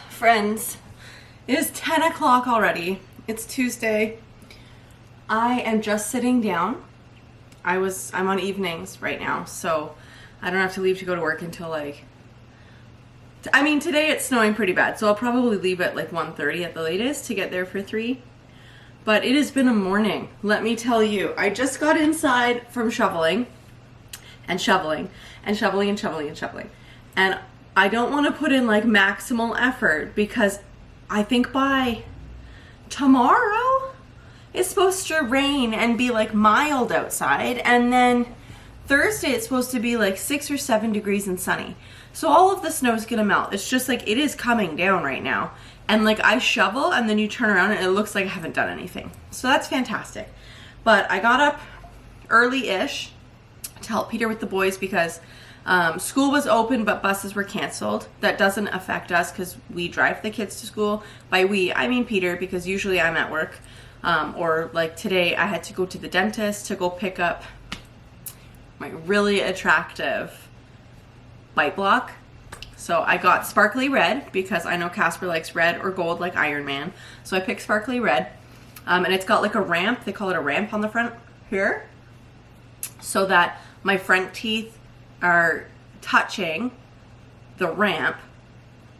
Friends, it is 10 o'clock already. It's Tuesday. I am just sitting down. I'm on evenings right now, so I don't have to leave to go to work until today it's snowing pretty bad, so I'll probably leave at 1:30 at the latest to get there for 3. But it has been a morning, let me tell you. I just got inside from shoveling and shoveling and shoveling and shoveling and shoveling. And I don't want to put in maximal effort because I think by tomorrow it's supposed to rain and be mild outside, and then Thursday it's supposed to be 6 or 7 degrees and sunny. So all of the snow is gonna melt. It's just it is coming down right now. And I shovel and then you turn around and it looks like I haven't done anything. So that's fantastic. But I got up early-ish to help Peter with the boys because school was open but buses were canceled. That doesn't affect us because we drive the kids to school. By we, I mean Peter, because usually I'm at work. Or today I had to go to the dentist to go pick up my really attractive bite block. So I got sparkly red because I know Casper likes red or gold like Iron Man. So I picked sparkly red. And it's got a ramp. They call it a ramp on the front here. So that my front teeth are touching the ramp.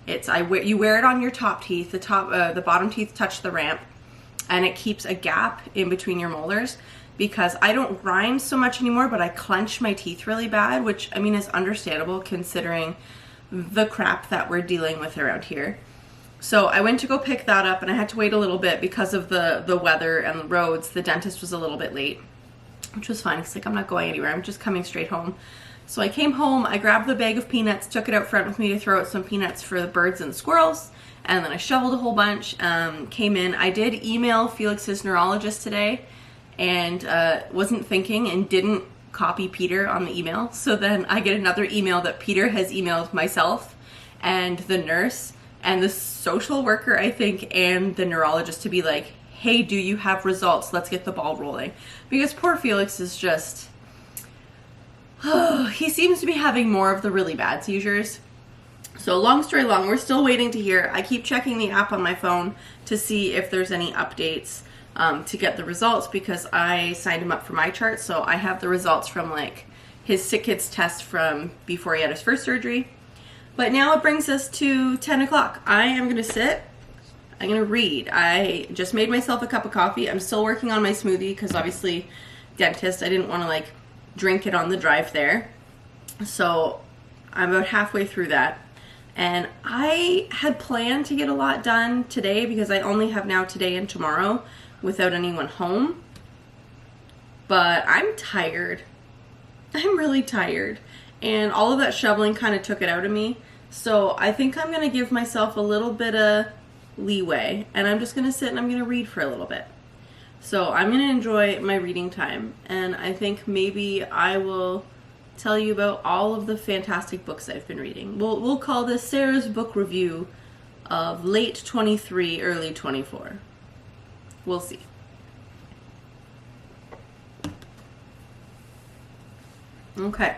You wear it on your top teeth. The bottom teeth touch the ramp. And it keeps a gap in between your molars because I don't grind so much anymore, but I clench my teeth really bad, which is understandable considering the crap that we're dealing with around here. So I went to go pick that up and I had to wait a little bit because of the weather and the roads. The dentist was a little bit late, which was fine. It's I'm not going anywhere. I'm just coming straight home. So I came home, I grabbed the bag of peanuts, took it out front with me to throw out some peanuts for the birds and the squirrels. And then I shoveled a whole bunch, came in. I did email Felix's neurologist today and wasn't thinking and didn't copy Peter on the email. So then I get another email that Peter has emailed myself and the nurse and the social worker, I think, and the neurologist to be hey, do you have results? Let's get the ball rolling. Because poor Felix is just, he seems to be having more of the really bad seizures. So long story long, we're still waiting to hear. I keep checking the app on my phone to see if there's any updates to get the results because I signed him up for my chart. So I have the results from his sick kids test from before he had his first surgery. But now it brings us to 10 o'clock. I am going to sit. I'm going to read. I just made myself a cup of coffee. I'm still working on my smoothie because obviously dentist, I didn't want to drink it on the drive there. So I'm about halfway through that. And I had planned to get a lot done today because I only have now today and tomorrow without anyone home. But I'm tired. I'm really tired. And all of that shoveling kind of took it out of me. So I think I'm going to give myself a little bit of leeway. And I'm just going to sit and I'm going to read for a little bit. So I'm going to enjoy my reading time. And I think maybe I will tell you about all of the fantastic books I've been reading. We'll call this Sarah's book review of late 23, early 24. We'll see. Okay.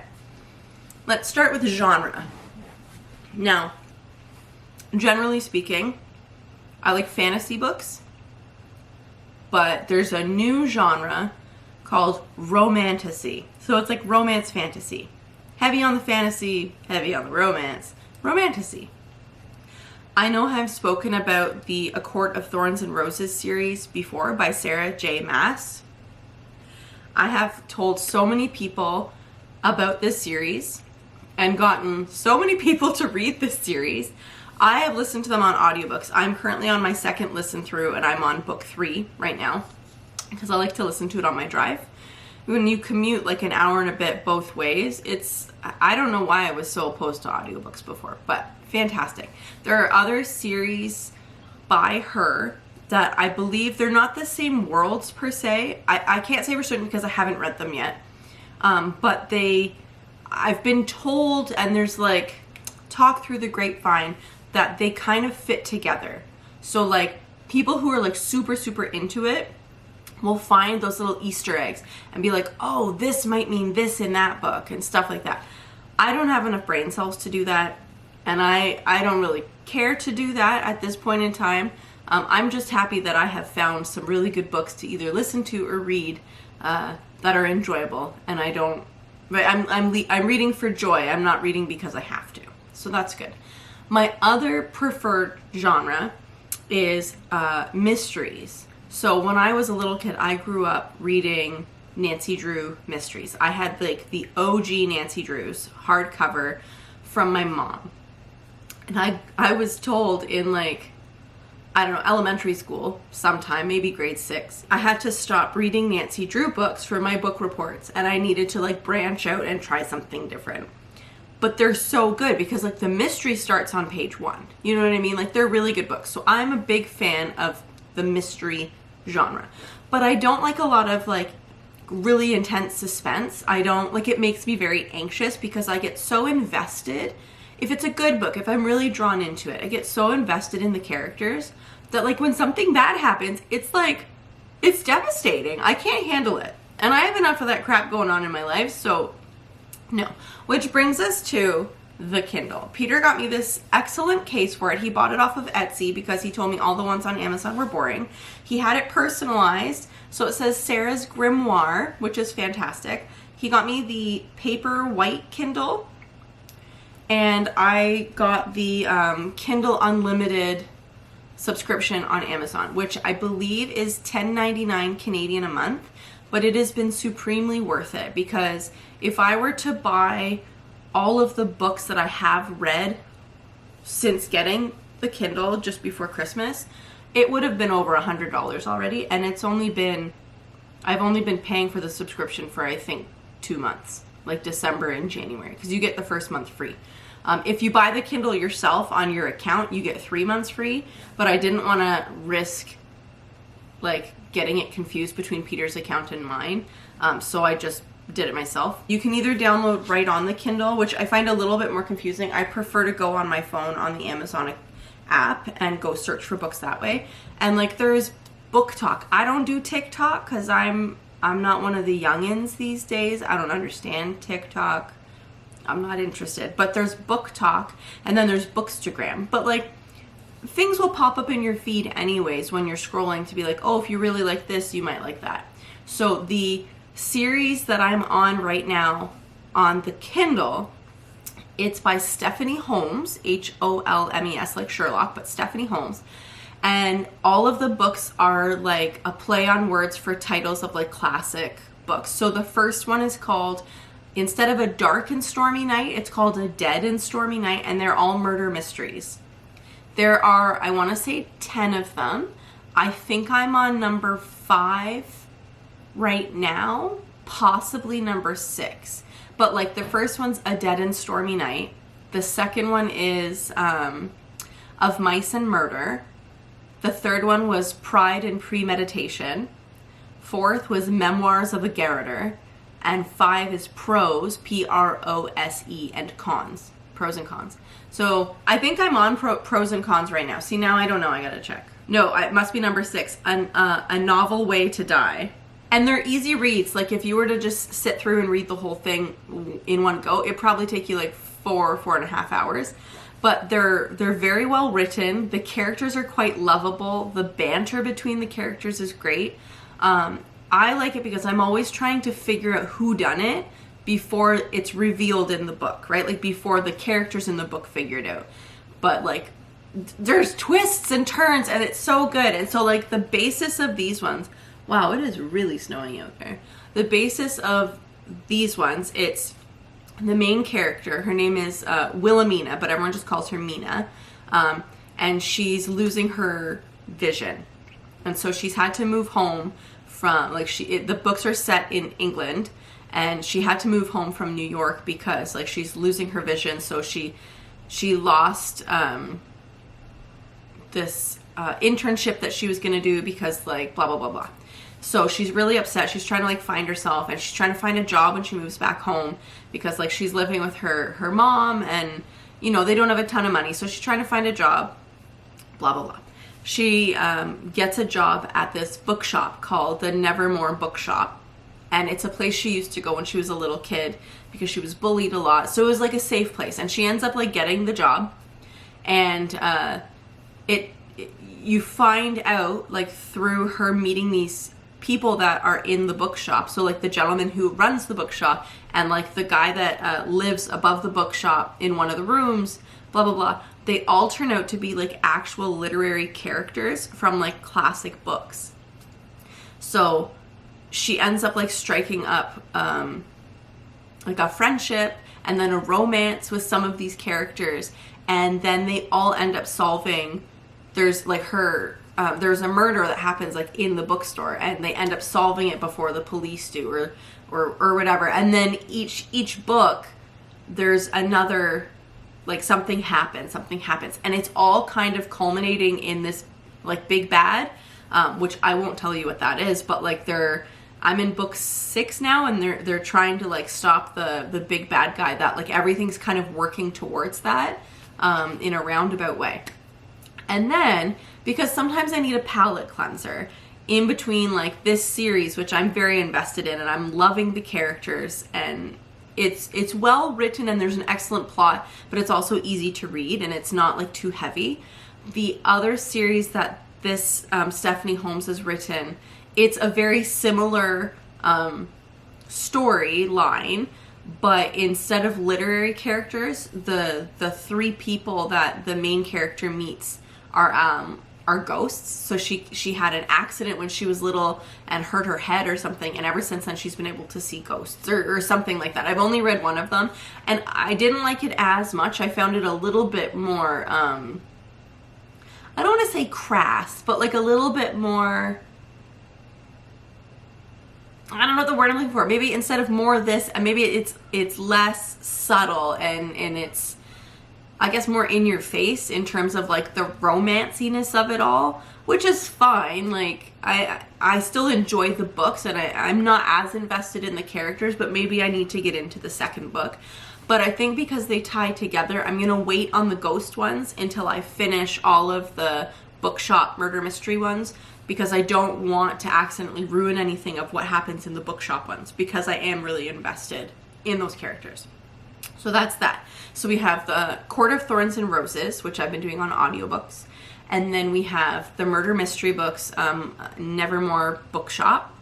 Let's start with genre. Now, generally speaking, I like fantasy books, but there's a new genre called romantasy. So it's romance fantasy. Heavy on the fantasy, heavy on the romance. Romantasy. I know I've spoken about the A Court of Thorns and Roses series before by Sarah J. Maas. I have told so many people about this series and gotten so many people to read this series. I have listened to them on audiobooks. I'm currently on my second listen through and I'm on book 3 right now because I like to listen to it on my drive. When you commute an hour and a bit both ways, I don't know why I was so opposed to audiobooks before, but fantastic. There are other series by her that I believe they're not the same worlds per se. I can't say for certain because I haven't read them yet. But I've been told, and there's talk through the grapevine that they kind of fit together. So people who are super, super into it will find those little Easter eggs and be oh, this might mean this in that book and stuff like that. I don't have enough brain cells to do that. And I don't really care to do that at this point in time. I'm just happy that I have found some really good books to either listen to or read that are enjoyable, and I don't. But I'm reading for joy. I'm not reading because I have to. So that's good. My other preferred genre is mysteries. So when I was a little kid, I grew up reading Nancy Drew mysteries. I had like the OG Nancy Drews hardcover from my mom. And I was told in like, I don't know, elementary school sometime, maybe grade 6, I had to stop reading Nancy Drew books for my book reports, and I needed to like branch out and try something different. But they're so good because like the mystery starts on page 1. You know what I mean? Like they're really good books. So I'm a big fan of the mystery genre. But I don't like a lot of like really intense suspense. I don't like, it makes me very anxious because I get so invested. If it's a good book, if I'm really drawn into it, I get so invested in the characters that like when something bad happens, it's like, it's devastating. I can't handle it. And I have enough of that crap going on in my life, so no. Which brings us to the Kindle. Peter got me this excellent case for it. He bought it off of Etsy because he told me all the ones on Amazon were boring. He had it personalized, so it says Sarah's Grimoire, which is fantastic. He got me the paper white Kindle, and I got the Kindle Unlimited subscription on Amazon, which I believe is $10.99 Canadian a month, but it has been supremely worth it because if I were to buy all of the books that I have read since getting the Kindle just before Christmas, it would have been over $100 already, and I've only been paying for the subscription for I think 2 months, like December and January, because you get the first month free. If you buy the Kindle yourself on your account, you get 3 months free, but I didn't want to risk like getting it confused between Peter's account and mine, so I just did it myself. You can either download right on the Kindle, which I find a little bit more confusing. I prefer to go on my phone on the Amazon app and go search for books that way. And like there's Book Talk. I don't do TikTok because I'm not one of the youngins these days. I don't understand TikTok. I'm not interested. But there's Book Talk, and then there's Bookstagram. But like things will pop up in your feed anyways when you're scrolling to be like, oh, if you really like this, you might like that. So the series that I'm on right now on the Kindle, it's by Stephanie Holmes, Holmes, like Sherlock, but Stephanie Holmes. And all of the books are like a play on words for titles of like classic books. So the first one is called, instead of A Dark and Stormy Night, it's called A Dead and Stormy Night, and they're all murder mysteries. There are, I want to say 10 of them. I think I'm on number 5 right now, possibly number 6. But like the first one's A Dead and Stormy Night. The second one is Of Mice and Murder. The third one was Pride and Premeditation. 4th was Memoirs of a Garroter. And 5 is Prose, Prose, and Cons. Pros and Cons. So I think I'm on Pros and Cons right now. See, now I don't know. I gotta check. No, it must be number 6. A Novel Way to Die. And they're easy reads. Like if you were to just sit through and read the whole thing in one go, it'd probably take you like 4.5 hours. But they're very well written. The characters are quite lovable. The banter between the characters is great. I like it because I'm always trying to figure out who done it before it's revealed in the book, right? Like before the characters in the book figure it out. But like there's twists and turns, and it's so good. And so like the basis of these ones, wow, it is really snowing out there. The basis of these ones, it's the main character. Her name is Wilhelmina, but everyone just calls her Mina. And she's losing her vision. And so she's had to move home from, like the books are set in England, and she had to move home from New York because like she's losing her vision. So she lost this internship that she was going to do because like blah, blah, blah, blah. So she's really upset. She's trying to like find herself, and she's trying to find a job when she moves back home because like she's living with her mom, and you know, they don't have a ton of money. So she's trying to find a job, blah, blah, blah. She gets a job at this bookshop called the Nevermore Bookshop. and it's a place she used to go when she was a little kid because she was bullied a lot. So it was like a safe place, and she ends up like getting the job, and you find out like through her meeting these people that are in the bookshop. So like the gentleman who runs the bookshop and like the guy that lives above the bookshop in one of the rooms, blah blah blah, they all turn out to be like actual literary characters from like classic books. So she ends up like striking up like a friendship and then a romance with some of these characters, and then they all end up solving, there's like there's a murder that happens like in the bookstore, and they end up solving it before the police do, or whatever. And then each book there's another, like something happens, and it's all kind of culminating in this like big bad, which I won't tell you what that is, but like I'm in book 6 now, and they're trying to like stop the big bad guy. That like everything's kind of working towards that in a roundabout way. And then, because sometimes I need a palate cleanser in between like this series, which I'm very invested in and I'm loving the characters, and it's well written and there's an excellent plot, but it's also easy to read and it's not like too heavy. The other series that this Stephanie Holmes has written, it's a very similar storyline, but instead of literary characters, the 3 people that the main character meets are ghosts. So she had an accident when she was little and hurt her head or something, and ever since then she's been able to see ghosts or something like that. I've only read one of them, and I didn't like it as much. I found it a little bit more I don't want to say crass, but like a little bit more, I don't know what the word I'm looking for. Maybe instead of more of this, maybe it's less subtle and it's, I guess, more in your face in terms of like the romanciness of it all, which is fine. Like I still enjoy the books, and I'm not as invested in the characters, but maybe I need to get into the second book. But I think because they tie together, I'm gonna wait on the ghost ones until I finish all of the bookshop murder mystery ones, because I don't want to accidentally ruin anything of what happens in the bookshop ones, because I am really invested in those characters. So that's that. So we have the Court of Thorns and Roses, which I've been doing on audiobooks. And then we have the murder mystery books, Nevermore Bookshop.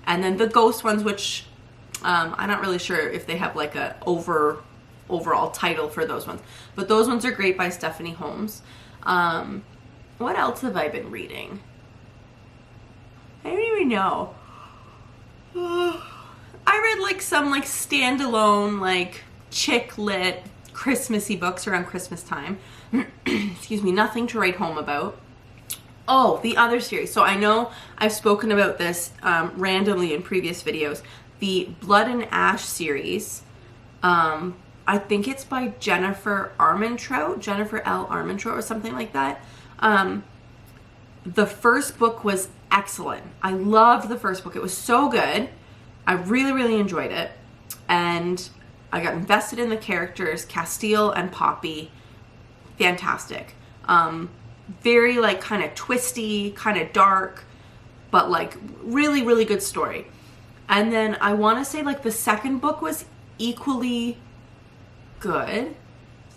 And then the ghost ones, which I'm not really sure if they have like a overall title for those ones. But those ones are great by Stephanie Holmes. What else have I been reading? I don't even know. I read like some like standalone like chick lit Christmassy books around Christmas time. Excuse me, nothing to write home about. Oh, the other series. So I know I've spoken about this randomly in previous videos. The Blood and Ash series. I think it's by Jennifer L. Armentrout or something like that. The first book was excellent. I loved the first book. It was so good. I really, really enjoyed it. And I got invested in the characters, Castile and Poppy. Fantastic. Very like kind of twisty, kind of dark, but like really, really good story. And then I want to say like the second book was equally good.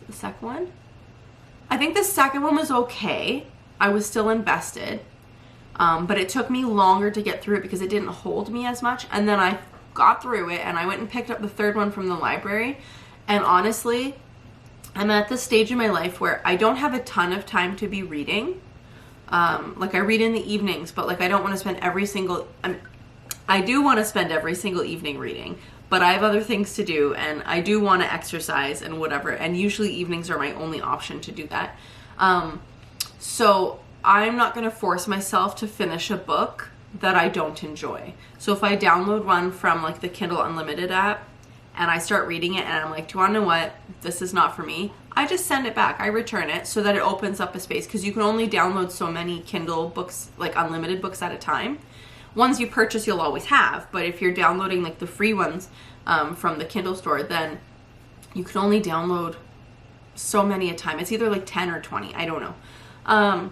The second one? I think the second one was okay. I was still invested. But it took me longer to get through it because it didn't hold me as much. And then I got through it and I went and picked up the third one from the library. And honestly, I'm at this stage in my life where I don't have a ton of time to be reading. Like I read in the evenings, but like I don't want to spend I do want to spend every single evening reading, but I have other things to do and I do want to exercise and whatever. And usually evenings are my only option to do that. So I'm not going to force myself to finish a book that I don't enjoy. So if I download one from like the Kindle Unlimited app and I start reading it and I'm like, do you want to know what? This is not for me. I just send it back. I return it so that it opens up a space, because you can only download so many Kindle books, like unlimited books at a time. Ones you purchase you'll always have, but if you're downloading like the free ones from the Kindle store, then you can only download so many a time. It's either like 10 or 20. I don't know.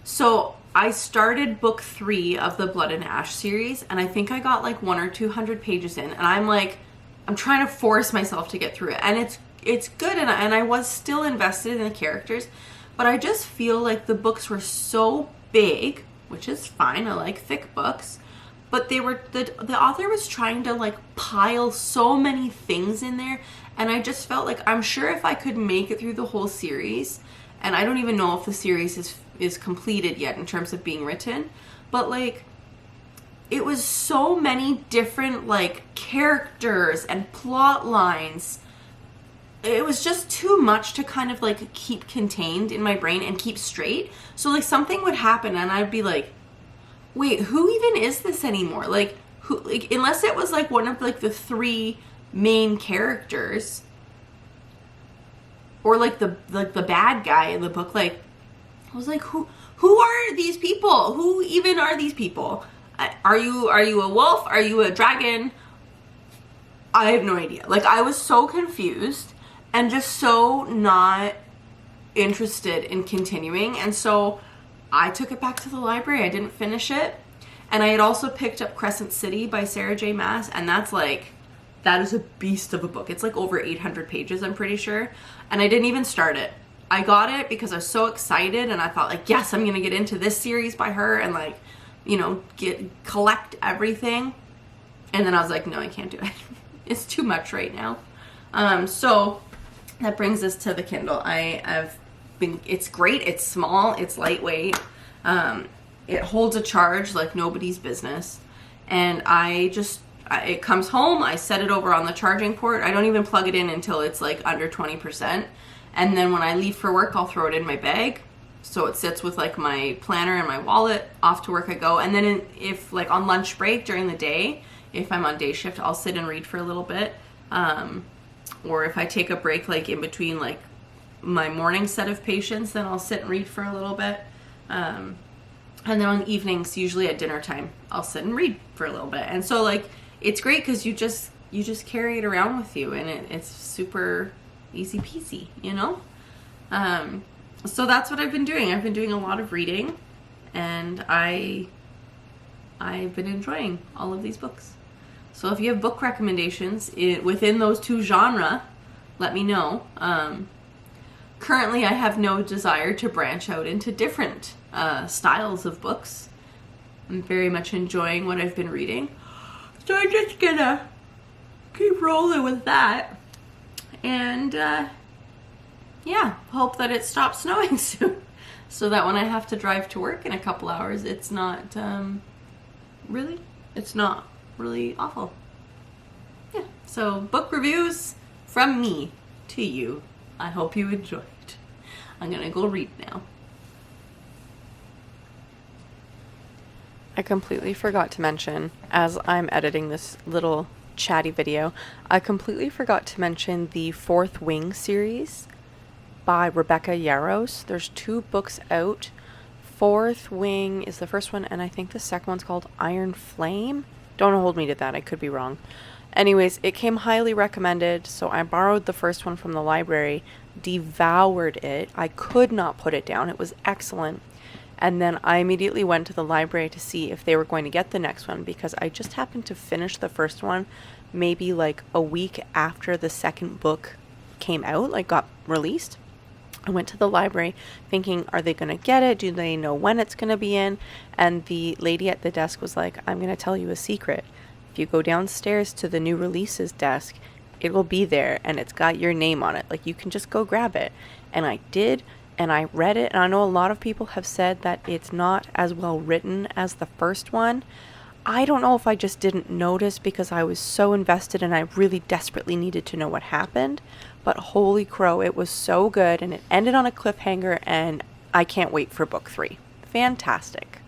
So I started book 3 of the Blood and Ash series, and I think I got like 100 or 200 pages in, and I'm trying to force myself to get through it, and it's good, and I was still invested in the characters, but I just feel like the books were so big, which is fine, I like thick books, but the author was trying to like pile so many things in there, and I just felt like, I'm sure if I could make it through the whole series, and I don't even know if the series is completed yet in terms of being written, but like, it was so many different like characters and plot lines. It was just too much to kind of like keep contained in my brain and keep straight. So like something would happen and I'd be like, wait, who even is this anymore? Like, who, like, unless it was like one of like the 3 main characters, or like the bad guy in the book, like I was like, who are these people? Who even are these people? Are you a wolf? Are you a dragon? I have no idea. Like, I was so confused and just so not interested in continuing. And so I took it back to the library. I didn't finish it. And I had also picked up Crescent City by Sarah J. Maas. And that is a beast of a book. It's like over 800 pages, I'm pretty sure. And I didn't even start it. I got it because I was so excited and I thought like, yes, I'm going to get into this series by her and like, you know, collect everything. And then I was like, no, I can't do it. It's too much right now. So that brings us to the Kindle. It's great. It's small. It's lightweight. It holds a charge like nobody's business. And it comes home. I set it over on the charging port. I don't even plug it in until it's like under 20%. And then when I leave for work, I'll throw it in my bag. So it sits with like my planner and my wallet. Off to work I go. And then if like on lunch break during the day, if I'm on day shift, I'll sit and read for a little bit. Or if I take a break like in between like my morning set of patients, then I'll sit and read for a little bit. And then on evenings, usually at dinner time, I'll sit and read for a little bit. And so like, it's great because you just carry it around with you and it's super easy peasy, you know? So that's what I've been doing. I've been doing a lot of reading, and I've been enjoying all of these books. So if you have book recommendations within those 2 genres, let me know. Currently, I have no desire to branch out into different styles of books. I'm very much enjoying what I've been reading. So I'm just gonna keep rolling with that. And yeah, hope that it stops snowing soon, so that when I have to drive to work in a couple hours, it's not really awful. Yeah, so book reviews from me to you. I hope you enjoyed. I'm gonna go read now. I completely forgot to mention, as I'm editing this little chatty video, I completely forgot to mention the Fourth Wing series by Rebecca Yarros. There's 2 books out. Fourth Wing is the first one, and I think the second one's called Iron Flame. Don't hold me to that, I could be wrong. Anyways, it came highly recommended, so I borrowed the first one from the library, devoured it. I could not put it down. It was excellent. And then I immediately went to the library to see if they were going to get the next one, because I just happened to finish the first one maybe like a week after the second book came out, like got released. I went to the library thinking, are they going to get it? Do they know when it's going to be in? And the lady at the desk was like, I'm going to tell you a secret. If you go downstairs to the new releases desk, it will be there and it's got your name on it. Like, you can just go grab it. And I did, and I read it. And I know a lot of people have said that it's not as well written as the first one. I don't know if I just didn't notice because I was so invested and I really desperately needed to know what happened. But holy crow, it was so good, and it ended on a cliffhanger, and I can't wait for book 3. Fantastic.